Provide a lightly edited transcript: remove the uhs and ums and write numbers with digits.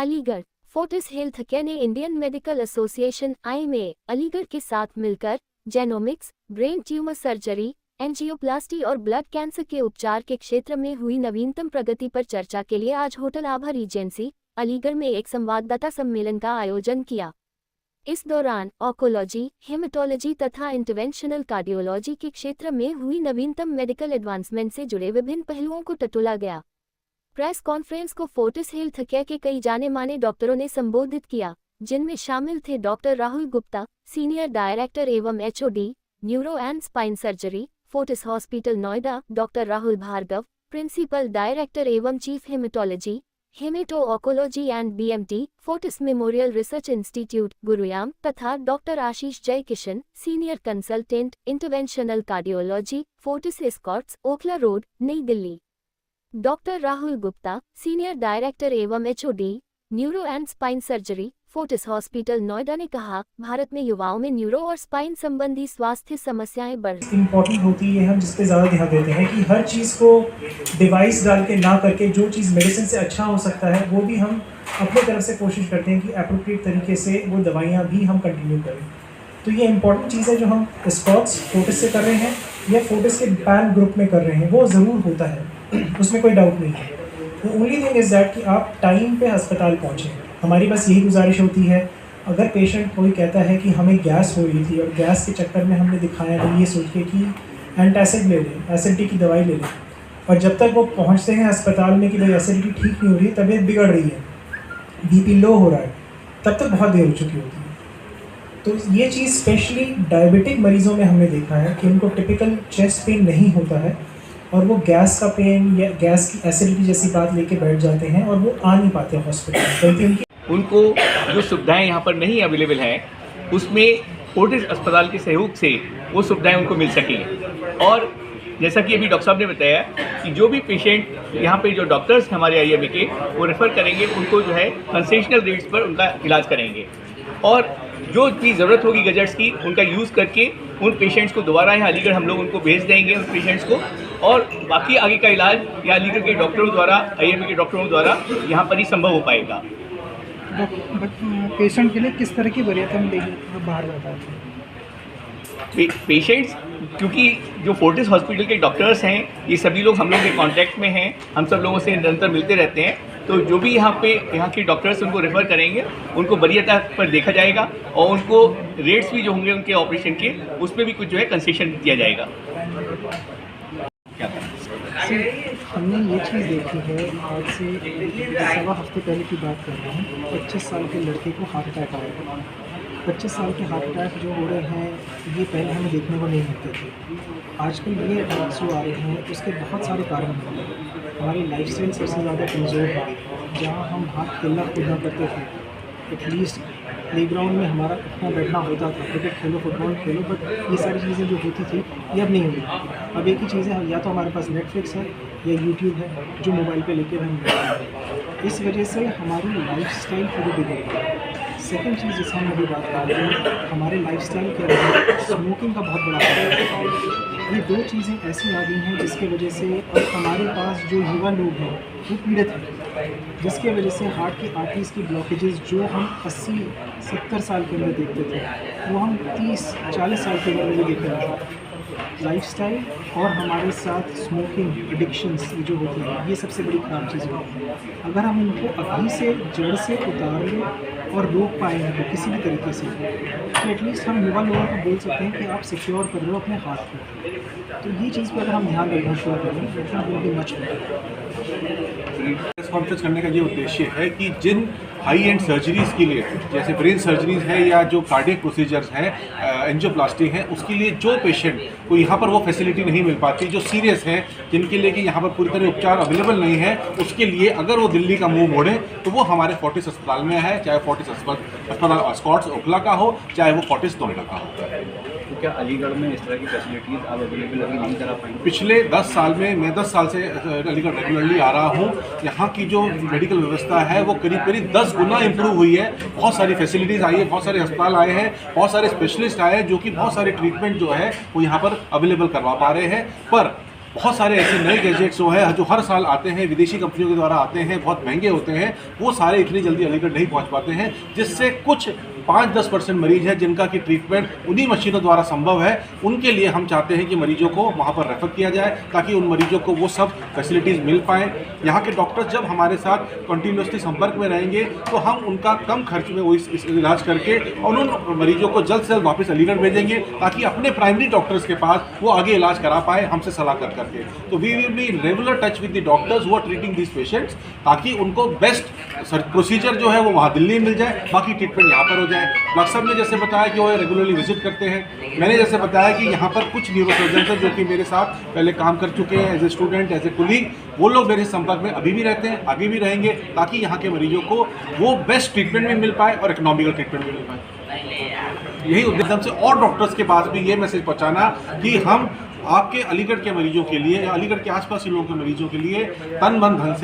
Aligarh Fortis health care ने Indian medical association (IMA) Aligarh के साथ मिलकर genomics, brain tumour surgery, angioplasty और ब्लड कैंसर के उपचार के क्षेत्र में हुई नवीनतम प्रगति पर चर्चा के लिए आज होटल आभा रीजेंसी, अलीगढ़ में एक संवाददाता सम्मेलन का आयोजन किया। इस दौरान ऑन्कोलॉजी, हेमेटोलॉजी तथा इंटरवेंशनल कार्डियोलॉजी के क्षेत्र में हुई नवीनतम मेडिकल एडवांसमेंट से जुड़े विभिन्न पहलुओं को टटोला गया। प्रेस कॉन्फ्रेंस को फोर्टिस हेल्थ केयर के कई जाने माने डॉक्टरों ने संबोधित किया, जिनमें शामिल थे doctor Rahul Gupta, senior director एवं HOD, neuro and spine surgery, Fortis hospital Noida, doctor Rahul Bhargav, principal director एवं chief haematology, haemato oncology and BMT, Fortis memorial research institute, Gurugram तथा doctor Ashish Jaikishan, senior consultant, interventional cardiology, Fortis Escorts, Okhla road, New Delhi. Doctor Rahul Gupta, senior director एवं HOD, neuro and spine surgery, Fortis hospital Noida ने कहा, भारत में युवाओं में neuro और spine संबंधी स्वास्थ्य समस्याएं बढ़ इम्पॉर्टेंट होती है। हम जिस पे ज़्यादा ध्यान देते हैं कि हर चीज़ को डिवाइस डाल के ना करके जो चीज़ मेडिसिन से अच्छा हो सकता है वो भी हम अपने तरफ से कोशिश करते हैं कि अप्रोप्रिएट तरीके से वो दवाइयाँ भी हम कंटिन्यू करें। तो ये इंपॉर्टेंट चीज़ है जो हम स्कॉट्स फोर्टिस से कर रहे हैं या फोर्टिस के पैन ग्रुप में कर रहे हैं, वो ज़रूर होता है, उसमें कोई डाउट नहीं है। The only thing is that कि आप टाइम पे अस्पताल पहुँचें। हमारी बस यही गुजारिश होती है, अगर पेशेंट कोई कहता है कि हमें गैस हो रही थी और गैस के चक्कर में हमने दिखाया नहीं, ये सोच के कि एंटासिड ले लें, एसिडिटी की दवाई ले लें, और जब तक वो पहुँचते हैं अस्पताल में कि भाई एसिडिटी ठीक नहीं हो रही है, तबीयत बिगड़ रही है, BP लो हो रहा है, तब तक बहुत देर हो चुकी होती है। तो ये चीज़ स्पेशली डायबिटिक मरीज़ों में हमने देखा है कि उनको टिपिकल चेस्ट पेन नहीं होता है और वो गैस का पेन या गैस की एसिडिटी जैसी बात लेके बैठ जाते हैं और वो आ नहीं पाते हॉस्पिटल, बल्कि उनको जो सुविधाएं यहाँ पर नहीं अवेलेबल हैं उसमें फोर्टिस अस्पताल के सहयोग से वो सुविधाएं उनको मिल सकें। और जैसा कि अभी डॉक्टर साहब ने बताया कि जो भी पेशेंट यहाँ पे जो डॉक्टर्स हमारे IMA के वो रेफ़र करेंगे, उनको जो है कंसेशनल रेट्स पर उनका इलाज करेंगे और जो भी ज़रूरत होगी गैजेट्स की उनका यूज़ करके उन पेशेंट्स को दोबारा यहाँ अलीगढ़ हम लोग उनको भेज देंगे उन पेशेंट्स को, और बाकी आगे का इलाज या अलीगढ़ के डॉक्टरों द्वारा, IMA के डॉक्टरों द्वारा यहाँ पर ही संभव हो पाएगा। पेशेंट के लिए किस तरह की वरीयता मिलेगी बाहर जाता है? पेशेंट्स, क्योंकि जो फोर्टिस हॉस्पिटल के डॉक्टर्स हैं ये सभी लोग हम लोग के कांटेक्ट में हैं, हम सब लोगों से निरंतर मिलते रहते हैं, तो जो भी यहाँ के डॉक्टर्स उनको रेफ़र करेंगे उनको वरीयता पर देखा जाएगा और उनको रेट्स भी जो होंगे उनके ऑपरेशन के उसमें भी कुछ जो है कंसेशन दिया जाएगा। हमने ये चीज़ देखी है, आज से 7 हफ्ते पहले की बात कर रहा हूँ, 25 साल के लड़के को हार्ट अटैक आया। 25 साल के हार्ट अटैक जो हो रहे हैं ये पहले हमें देखने को नहीं मिलते थे। आजकल ये अटैक्स जो आ रहे हैं उसके बहुत सारे कारण हैं। हमारी लाइफस्टाइल सबसे ज़्यादा कमज़ोर है। जहाँ हम बाहर खेलना कूदना करते थे, एटलीस्ट प्लेग्राउंड में हमारा उठना बैठना होता था, cricket Khelo, football Khelo, but ये सारी चीज़ें जो होती थी ये अब नहीं होती। अब एक ही चीज़ है, या तो हमारे पास नेटफ्लिक्स है या यूट्यूब है जो मोबाइल पे लेके हम बैठते हैं। इस वजह से हमारी लाइफस्टाइल पूरी बिगड़ गई है। सेकेंड चीज़ जिससे हम अभी बात कर रहे हैं, हमारे लाइफस्टाइल के अंदर स्मोकिंग का बहुत बड़ा फर्क है। ये 2 चीज़ें ऐसी आ गई हैं जिसके वजह से अब हमारे पास जो युवा लोग हैं वो पीड़ित हैं, जिसके वजह से हार्ट की आर्टरीज की ब्लॉकेजेस जो हम 80-70 साल के अंदर देखते थे वो हम 30-40 साल के अंदर भी देख रहे हैं। लाइफस्टाइल और हमारे साथ स्मोकिंग एडिक्शंस जो होती है ये सबसे बड़ी ख़राब चीज़ होती है। अगर हम इनको अभी से जड़ से उतार लें और रोक पाएंगे तो किसी भी तरीके से, तो एटलीस्ट हम युवा लोगों को बोल सकते हैं कि आप सिक्योर कर रहे हो अपने हाथ को। तो ये चीज़ पर अगर हम ध्यान देना शुरू करें तो will be much press conference करने का ये उद्देश्य है कि जिन हाई एंड सर्जरीज़ के लिए, जैसे ब्रेन सर्जरीज़ है या जो कार्डियक प्रोसीजर्स हैं, एंजियोप्लास्टी है, उसके लिए जो पेशेंट को यहाँ पर वो फैसिलिटी नहीं मिल पाती, जो सीरियस हैं, जिनके लिए कि यहाँ पर पूरी तरह उपचार अवेलेबल नहीं है, उसके लिए अगर वो दिल्ली का मुंह मोड़े तो वो हमारे फोर्टिस अस्पताल में है, चाहे फोर्टिस अस्पताल स्कॉट्स ओखला का हो, चाहे वो फोर्टिस नोएडा का हो। तो क्या अलीगढ़ में इस तरह की फैसिलिटीज़ आप अवेलेबल अभी नहीं करा पाएंगे? पिछले 10 साल में, मैं 10 साल से अलीगढ़ रेगुलरली आ रहा हूँ, यहाँ की जो मेडिकल व्यवस्था है वो करीब 10 गुना इम्प्रूव हुई है। बहुत सारी फैसिलिटीज़ आई है, बहुत सारे अस्पताल आए हैं, बहुत सारे स्पेशलिस्ट आए हैं जो कि बहुत सारे ट्रीटमेंट जो है वो यहाँ पर अवेलेबल करवा पा रहे हैं। पर बहुत सारे ऐसे नए गैजेट्स जो है जो हर साल आते हैं, विदेशी कंपनियों के द्वारा आते हैं, बहुत महंगे होते हैं, वो सारे इतनी जल्दी अलीगढ़ नहीं पहुंच पाते हैं, जिससे कुछ 5-10% मरीज है जिनका कि ट्रीटमेंट उन्हीं मशीनों द्वारा संभव है। उनके लिए हम चाहते हैं कि मरीजों को वहाँ पर रेफर किया जाए ताकि उन मरीजों को वो सब फैसिलिटीज़ मिल पाएँ। यहाँ के डॉक्टर्स जब हमारे साथ कंटिन्यूसली संपर्क में रहेंगे तो हम उनका कम खर्च में वो इस इलाज करके और उन मरीजों को जल्द से जल्द वापस अलीगढ़ भेजेंगे ताकि अपने प्राइमरी डॉक्टर्स के पास वो आगे इलाज करा पाए हमसे सलाह कर करके। तो we will be in regular touch with the doctors who are treating this patients ताकि उनको बेस्ट प्रोसीजर जो है वो वहाँ दिल्ली में मिल जाए, बाकी ट्रीटमेंट यहाँ पर हो जाए। डॉक्टर साहब ने जैसे बताया कि वो रेगुलरली विजिट करते हैं, मैंने जैसे बताया कि यहाँ पर कुछ न्यूरोसर्जन हैं जो कि मेरे साथ पहले काम कर चुके हैं as a student, as a colleague, वो लोग मेरे संपर्क में अभी भी रहते हैं, आगे भी रहेंगे ताकि यहाँ के मरीजों को वो बेस्ट ट्रीटमेंट भी मिल पाए और इकोनॉमिकल ट्रीटमेंट भी मिल पाए। यही उद्देश्य से और डॉक्टर्स के पास भी ये मैसेज पहुँचाना कि हम आपके अलीगढ़ के मरीजों के लिए या अलीगढ़ के आसपास के लोगों के मरीजों के लिए तन मन धन से